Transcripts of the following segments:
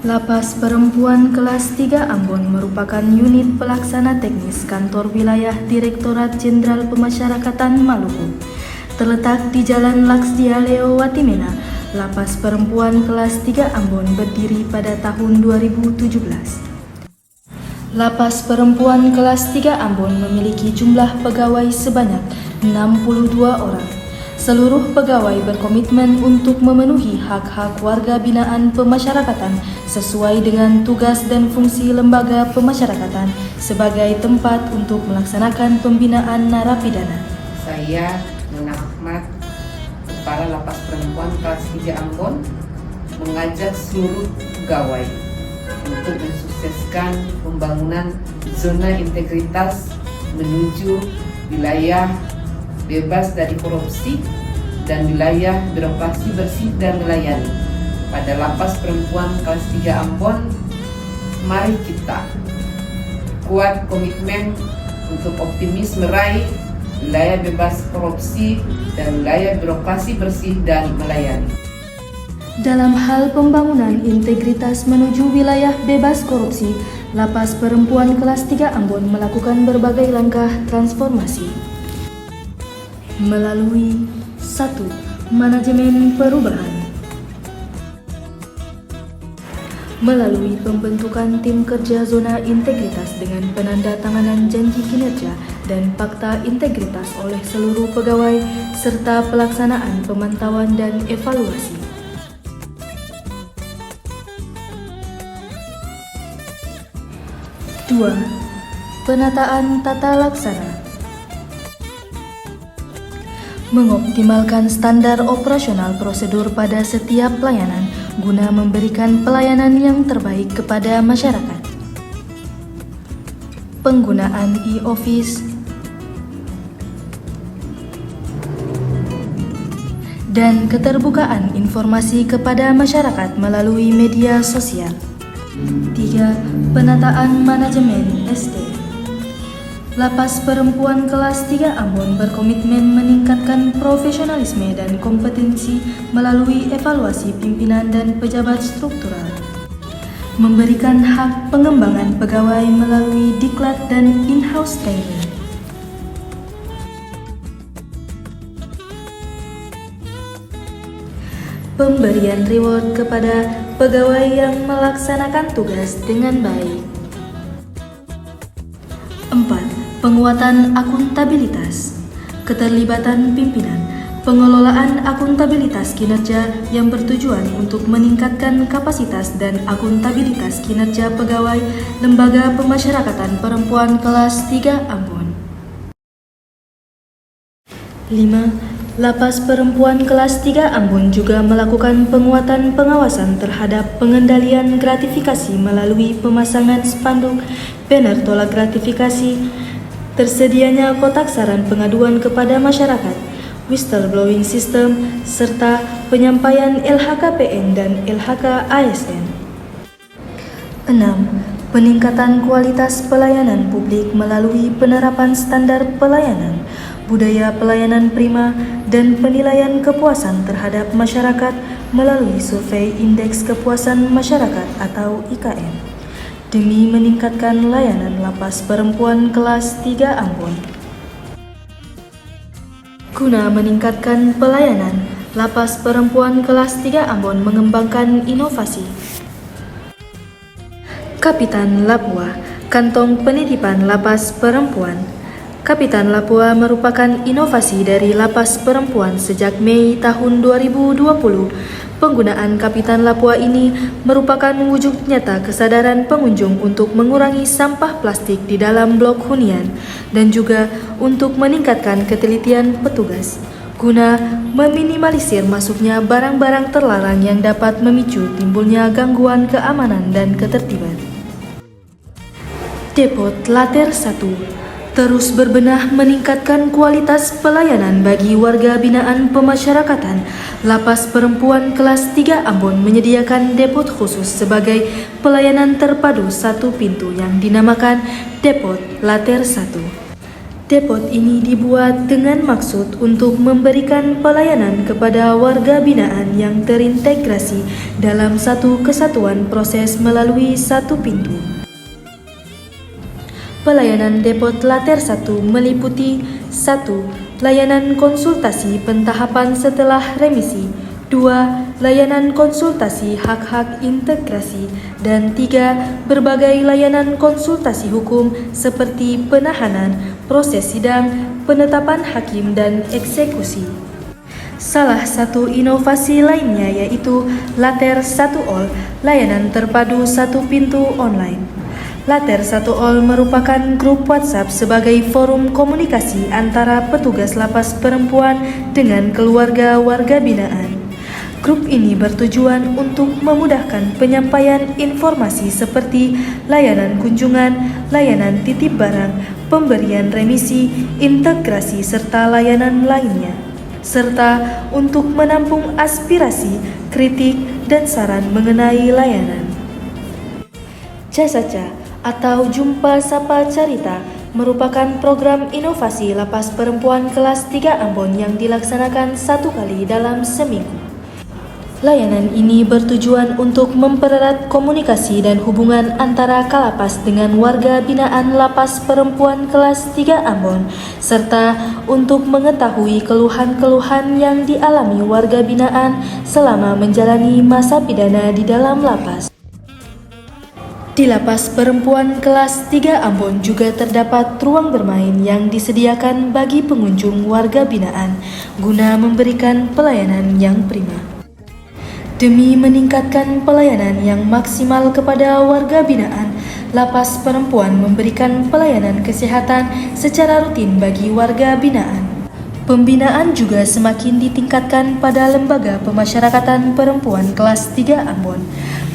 Lapas Perempuan Kelas 3 Ambon merupakan unit pelaksana teknis kantor wilayah Direktorat Jenderal Pemasyarakatan Maluku. Terletak di Jalan Laksdia Leo Watimena, Lapas Perempuan Kelas 3 Ambon berdiri pada tahun 2017. Lapas Perempuan Kelas 3 Ambon memiliki jumlah pegawai sebanyak 62 orang. Seluruh pegawai berkomitmen untuk memenuhi hak-hak warga binaan pemasyarakatan sesuai dengan tugas dan fungsi lembaga pemasyarakatan sebagai tempat untuk melaksanakan pembinaan narapidana. Saya Nona Ahmad, Kepala Lapas Perempuan Kelas 3 Ambon, mengajak seluruh pegawai untuk mensukseskan pembangunan zona integritas menuju wilayah bebas dari korupsi dan wilayah birokrasi bersih dan melayani. Pada Lapas Perempuan Kelas 3 Ambon, mari kita kuat komitmen untuk optimis meraih wilayah bebas korupsi dan wilayah birokrasi bersih dan melayani. Dalam hal pembangunan integritas menuju wilayah bebas korupsi, Lapas Perempuan Kelas 3 Ambon melakukan berbagai langkah transformasi melalui 1. Manajemen perubahan. Melalui pembentukan tim kerja zona integritas dengan penandatanganan janji kinerja dan fakta integritas oleh seluruh pegawai serta pelaksanaan pemantauan dan evaluasi. 2. Penataan tata laksana. Mengoptimalkan standar operasional prosedur pada setiap pelayanan guna memberikan pelayanan yang terbaik kepada masyarakat. Penggunaan e-office dan keterbukaan informasi kepada masyarakat melalui media sosial. 3. Penataan manajemen SD. Lapas Perempuan Kelas 3 Ambon berkomitmen meningkatkan profesionalisme dan kompetensi melalui evaluasi pimpinan dan pejabat struktural. Memberikan hak pengembangan pegawai melalui diklat dan in-house training. Pemberian reward kepada pegawai yang melaksanakan tugas dengan baik. 4. Penguatan akuntabilitas, keterlibatan pimpinan, pengelolaan akuntabilitas kinerja yang bertujuan untuk meningkatkan kapasitas dan akuntabilitas kinerja pegawai Lembaga Pemasyarakatan Perempuan Kelas 3 Ambon. 5. Lapas Perempuan Kelas 3 Ambon juga melakukan penguatan pengawasan terhadap pengendalian gratifikasi melalui pemasangan spanduk banner tolak gratifikasi, tersedianya kotak saran pengaduan kepada masyarakat, whistleblowing system, serta penyampaian LHKPN dan LHK ASN. 6. Peningkatan kualitas pelayanan publik melalui penerapan standar pelayanan, budaya pelayanan prima, dan penilaian kepuasan terhadap masyarakat melalui survei Indeks Kepuasan Masyarakat atau IKM, demi meningkatkan layanan Lapas Perempuan Kelas 3 Ambon. Guna meningkatkan pelayanan, Lapas Perempuan Kelas 3 Ambon mengembangkan inovasi. Kapitan Lapua, Kantong Penitipan Lapas Perempuan. Kapitan Lapua merupakan inovasi dari Lapas Perempuan sejak Mei tahun 2020. Penggunaan Kapitan Lapua ini merupakan wujud nyata kesadaran pengunjung untuk mengurangi sampah plastik di dalam blok hunian dan juga untuk meningkatkan ketelitian petugas guna meminimalisir masuknya barang-barang terlarang yang dapat memicu timbulnya gangguan keamanan dan ketertiban. Depot Later 1 terus berbenah meningkatkan kualitas pelayanan bagi warga binaan pemasyarakatan. Lapas Perempuan Kelas 3 Ambon menyediakan depot khusus sebagai pelayanan terpadu satu pintu yang dinamakan Depot Later 1. Depot ini dibuat dengan maksud untuk memberikan pelayanan kepada warga binaan yang terintegrasi dalam satu kesatuan proses melalui satu pintu. Pelayanan Depot Later 1 meliputi 1. Layanan konsultasi pentahapan setelah remisi, 2. Layanan konsultasi hak-hak integrasi, dan 3. Berbagai layanan konsultasi hukum seperti penahanan, proses sidang, penetapan hakim, dan eksekusi. Salah satu inovasi lainnya yaitu Later 1 All, layanan terpadu satu pintu online. Later 1 All merupakan grup WhatsApp sebagai forum komunikasi antara petugas lapas perempuan dengan keluarga warga binaan. Grup ini bertujuan untuk memudahkan penyampaian informasi seperti layanan kunjungan, layanan titip barang, pemberian remisi, integrasi, serta layanan lainnya, serta untuk menampung aspirasi, kritik, dan saran mengenai layanan. Jasaca atau Jumpa Sapa Carita merupakan program inovasi lapas perempuan kelas 3 Ambon yang dilaksanakan 1 kali dalam seminggu. Layanan ini bertujuan untuk mempererat komunikasi dan hubungan antara kalapas dengan warga binaan lapas perempuan kelas 3 Ambon, serta untuk mengetahui keluhan-keluhan yang dialami warga binaan selama menjalani masa pidana di dalam lapas. Di lapas perempuan kelas 3 Ambon juga terdapat ruang bermain yang disediakan bagi pengunjung warga binaan guna memberikan pelayanan yang prima. Demi meningkatkan pelayanan yang maksimal kepada warga binaan, lapas perempuan memberikan pelayanan kesehatan secara rutin bagi warga binaan. Pembinaan juga semakin ditingkatkan pada Lembaga Pemasyarakatan Perempuan kelas 3 Ambon.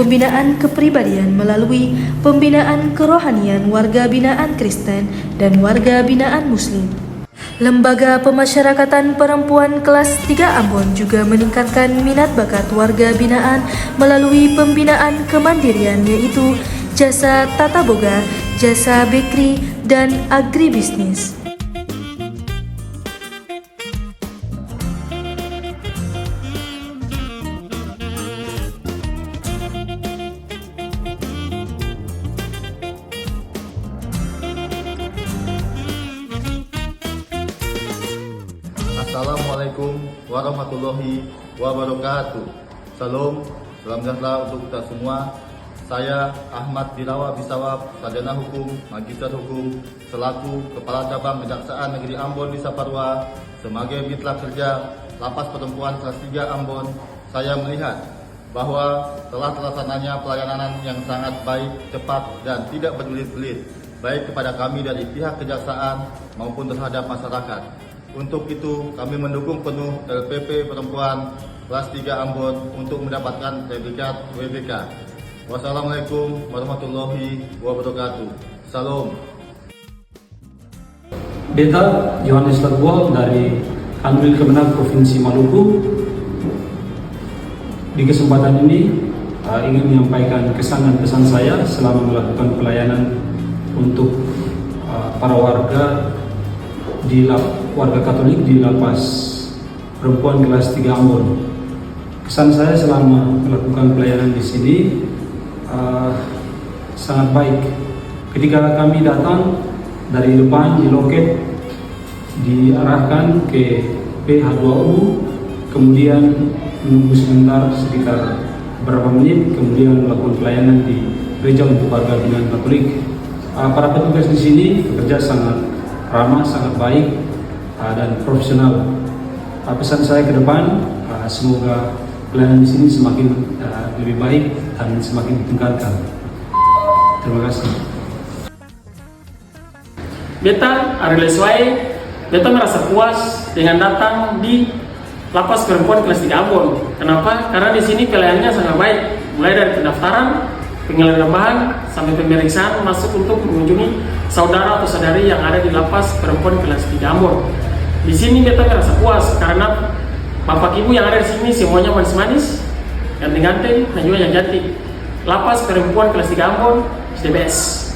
Pembinaan kepribadian melalui pembinaan kerohanian warga binaan Kristen dan warga binaan Muslim. Lembaga Pemasyarakatan Perempuan kelas 3 Ambon juga meningkatkan minat bakat warga binaan melalui pembinaan kemandirian yaitu jasa tata boga, jasa bakery, dan agribisnis. Assalamualaikum warahmatullahi wabarakatuh. Salam sejahtera untuk kita semua. Saya Ahmad Dirawa Bisawab, Sarjana Hukum, Magister Hukum, selaku Kepala Cabang Kejaksaan Negeri Ambon di Saparua. Sebagai mitra kerja Lapas Perempuan kelas 3 Ambon, saya melihat bahwa telah terlaksananya pelayanan yang sangat baik, cepat, dan tidak berbelit-belit, baik kepada kami dari pihak kejaksaan maupun terhadap masyarakat. Untuk itu, kami mendukung penuh LPP Perempuan kelas 3 Ambon untuk mendapatkan sertifikat WBK. Wassalamualaikum warahmatullahi wabarakatuh. Salam. Beta Yohanes Lagwal dari Kanwil Kemenag Provinsi Maluku. Di kesempatan ini ingin menyampaikan kesan dan pesan saya selama melakukan pelayanan untuk para warga warga Katolik di Lapas Perempuan kelas 3 Ambon. Kesan saya selama melakukan pelayanan di sini sangat baik. Ketika kami datang dari depan di loket, diarahkan ke PH2U, kemudian menunggu sebentar sekitar beberapa menit, kemudian melakukan pelayanan di gereja untuk warga binaan Katolik. Para petugas di sini bekerja sangat ramah, sangat baik, dan profesional. Pesan saya ke depan, semoga pelayanan di sini semakin lebih baik dan semakin ditingkatkan. Terima kasih. Beta Ariel Suai, beta merasa puas dengan datang di Lapas Perempuan kelas 3 Ambon. Kenapa? Karena di sini pelayanannya sangat baik, mulai dari pendaftaran, pengelebahan, sampai pemeriksaan masuk untuk mengunjungi saudara atau saudari yang ada di Lapas Perempuan kelas 3 Ambon. Di sini beta merasa puas karena bapak ibu yang ada di sini semuanya manis-manis, ganteng-ganteng, dan juga yang cantik. Lapas Perempuan kelas 3 Ambon is the best.